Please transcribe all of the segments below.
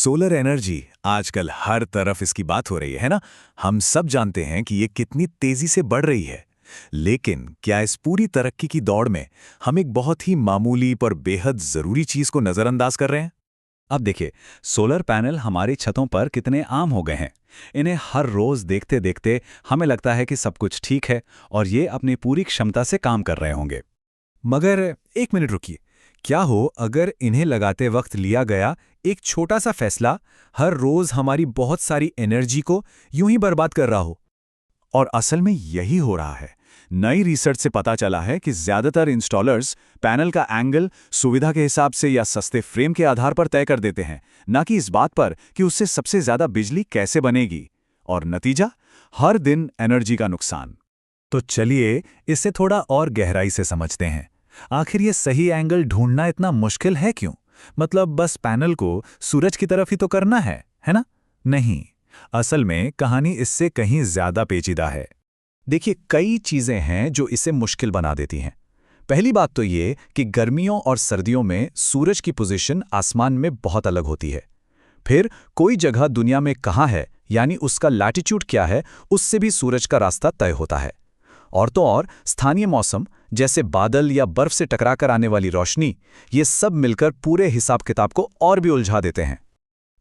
Solar energy आजकल हर तरफ इसकी बात हो रही है ना। हम सब जानते हैं कि ये कितनी तेजी से बढ़ रही है। लेकिन क्या इस पूरी तरक्की की दौड़ में हम एक बहुत ही मामूली पर बेहद जरूरी चीज को नजरअंदाज कर रहे हैं? अब देखिए, सोलर पैनल हमारी छतों पर कितने आम हो गए हैं। इन्हें हर रोज देखते देखते हमें लगता है कि सब कुछ ठीक है और ये अपनी पूरी क्षमता से काम कर रहे होंगे। मगर एक मिनट रुकिए, क्या हो अगर इन्हें लगाते वक्त लिया गया एक छोटा सा फैसला हर रोज हमारी बहुत सारी एनर्जी को यूं ही बर्बाद कर रहा हो? और असल में यही हो रहा है। नई रिसर्च से पता चला है कि ज्यादातर इंस्टॉलर्स पैनल का एंगल सुविधा के हिसाब से या सस्ते फ्रेम के आधार पर तय कर देते हैं, ना कि इस बात पर कि उससे सबसे ज्यादा बिजली कैसे बनेगी। और नतीजा, हर दिन एनर्जी का नुकसान। तो चलिए इसे थोड़ा और गहराई से समझते हैं। आखिर ये सही एंगल ढूंढना इतना मुश्किल है क्यों? मतलब बस पैनल को सूरज की तरफ ही तो करना है ना? नहीं, असल में कहानी इससे कहीं ज्यादा पेचीदा है। देखिए, कई चीजें हैं जो इसे मुश्किल बना देती हैं। पहली बात तो ये कि गर्मियों और सर्दियों में सूरज की पोजीशन आसमान में बहुत अलग होती है। फिर कोई जगह दुनिया में कहाँ है, यानी उसका लैटिट्यूड क्या है, उससे भी सूरज का रास्ता तय होता है। और तो और स्थानीय मौसम, जैसे बादल या बर्फ से टकराकर आने वाली रोशनी, ये सब मिलकर पूरे हिसाब किताब को और भी उलझा देते हैं।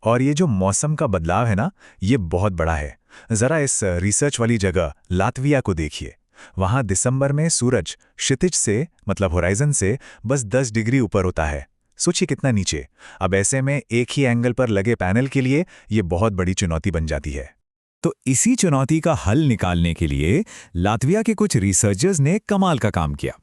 और ये जो मौसम का बदलाव है ना, ये बहुत बड़ा है। जरा इस रिसर्च वाली जगह लातविया को देखिए। वहां दिसंबर में सूरज क्षितिज से, मतलब होराइजन से, बस 10 डिग्री ऊपर होता है। सोचिए कितना नीचे। अब ऐसे में एक ही एंगल पर लगे पैनल के लिए ये बहुत बड़ी चुनौती बन जाती है। तो इसी चुनौती का हल निकालने के लिए लातविया के कुछ रिसर्चर्स ने कमाल का काम किया।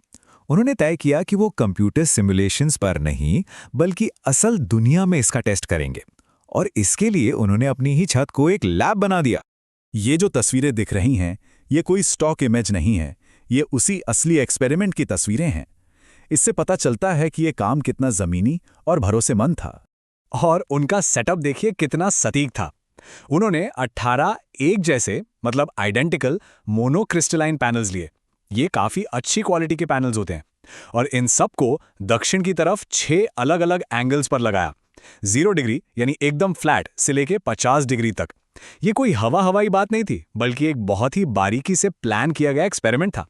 उन्होंने तय किया कि वो कंप्यूटर सिमुलेशंस पर नहीं, बल्कि असल दुनिया में इसका टेस्ट करेंगे। और इसके लिए उन्होंने अपनी ही छत को एक लैब बना दिया। ये जो तस्वीरें दिख रही हैं, ये कोई स्टॉक इमेज नहीं है। ये उसी असली एक्सपेरिमेंट की तस्वीरें हैं। इससे पता चलता है कि ये काम कितना जमीनी और भरोसेमंद था। और उनका सेटअप देखिए कितना सटीक था। उन्होंने 18 एक जैसे, मतलब आइडेंटिकल मोनोक्रिस्टलाइन पैनल्स लिए। ये काफी अच्छी क्वालिटी के पैनल्स होते हैं। और इन सब को दक्षिण की तरफ 6 अलग अलग एंगल्स पर लगाया। 0 डिग्री यानी एकदम फ्लैट से लेके 50 डिग्री तक। ये कोई हवाई बात नहीं थी, बल्कि एक बहुत ही बारीकी से प्लान किया गया एक्सपेरिमेंट था।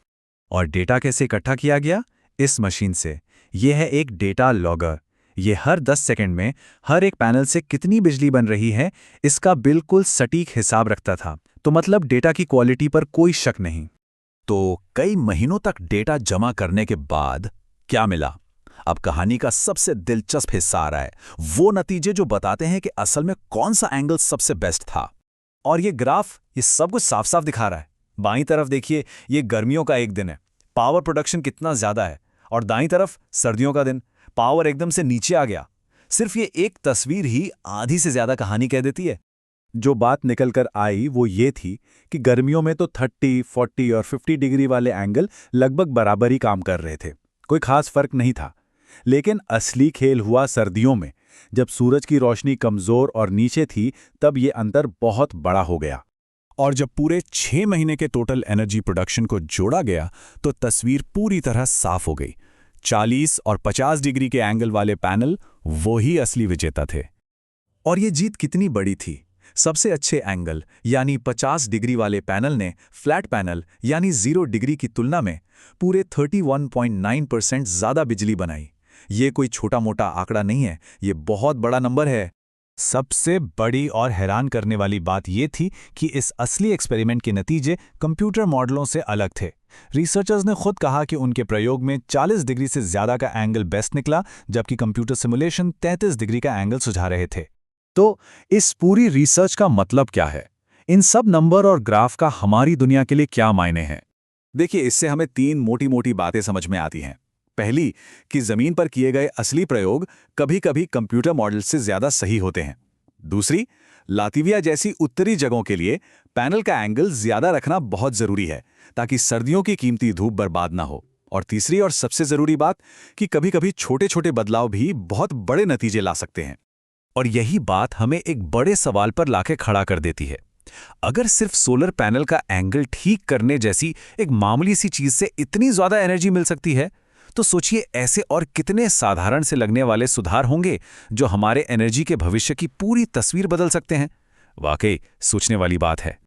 और डेटा कैसे इकट्ठा किया गया? इस मशीन से। यह है एक डेटा लॉगर। ये हर 10 सेकंड में हर एक पैनल से कितनी बिजली बन रही है, इसका बिल्कुल सटीक हिसाब रखता था। तो मतलब डेटा की क्वालिटी पर कोई शक नहीं। तो कई महीनों तक डेटा जमा करने के बाद क्या मिला? अब कहानी का सबसे दिलचस्प हिस्सा आ रहा है। वो नतीजे जो बताते हैं कि असल में कौन सा एंगल सबसे बेस्ट था। और ये ग्राफ ये सब कुछ साफ साफ दिखा रहा है। बाईं तरफ देखिए, ये गर्मियों का एक दिन है, पावर प्रोडक्शन कितना ज्यादा है। और दाईं तरफ सर्दियों का दिन, पावर एकदम से नीचे आ गया। सिर्फ ये एक तस्वीर ही आधी से ज्यादा कहानी कह देती है। जो बात निकल कर आई वो ये थी कि गर्मियों में तो 30, 40 और 50 डिग्री वाले एंगल लगभग बराबर ही काम कर रहे थे। कोई खास फर्क नहीं था। लेकिन असली खेल हुआ सर्दियों में। जब सूरज की रोशनी कमजोर और नीचे थी, तब ये अंतर बहुत बड़ा हो गया। और जब पूरे 6 महीने के टोटल एनर्जी प्रोडक्शन को जोड़ा गया, तो तस्वीर पूरी तरह साफ हो गई। 40 और 50 डिग्री के एंगल वाले पैनल वो ही असली विजेता थे। और ये जीत कितनी बड़ी थी। सबसे अच्छे एंगल यानी 50 डिग्री वाले पैनल ने फ्लैट पैनल यानी 0 डिग्री की तुलना में पूरे 31.9% ज्यादा बिजली बनाई। ये कोई छोटा मोटा आंकड़ा नहीं है, ये बहुत बड़ा नंबर है। सबसे बड़ी और हैरान करने वाली बात यह थी कि इस असली एक्सपेरिमेंट के नतीजे कंप्यूटर मॉडलों से अलग थे। रिसर्चर्स ने खुद कहा कि उनके प्रयोग में 40 डिग्री से ज्यादा का एंगल बेस्ट निकला, जबकि कंप्यूटर सिमुलेशन 33 डिग्री का एंगल सुझा रहे थे। तो इस पूरी रिसर्च का मतलब क्या है? इन सब नंबर और ग्राफ का हमारी दुनिया के लिए क्या मायने हैं? देखिए, इससे हमें 3 मोटी मोटी बातें समझ में आती हैं। पहली, कि जमीन पर किए गए असली प्रयोग कभी-कभी कंप्यूटर मॉडल से ज्यादा सही होते हैं। दूसरी, लातविया जैसी उत्तरी जगहों के लिए पैनल का एंगल ज्यादा रखना बहुत जरूरी है, ताकि सर्दियों की कीमती धूप बर्बाद ना हो। और तीसरी और सबसे जरूरी बात, कि कभी-कभी छोटे-छोटे बदलाव भी बहुत बड़े नतीजे ला सकते हैं। और यही बात हमें एक बड़े सवाल पर लाके खड़ा कर देती है। अगर सिर्फ सोलर पैनल का एंगल ठीक करने जैसी एक मामूली सी चीज से इतनी ज्यादा एनर्जी मिल सकती है, तो सोचिए ऐसे और कितने साधारण से लगने वाले सुधार होंगे जो हमारे एनर्जी के भविष्य की पूरी तस्वीर बदल सकते हैं। वाकई सोचने वाली बात है।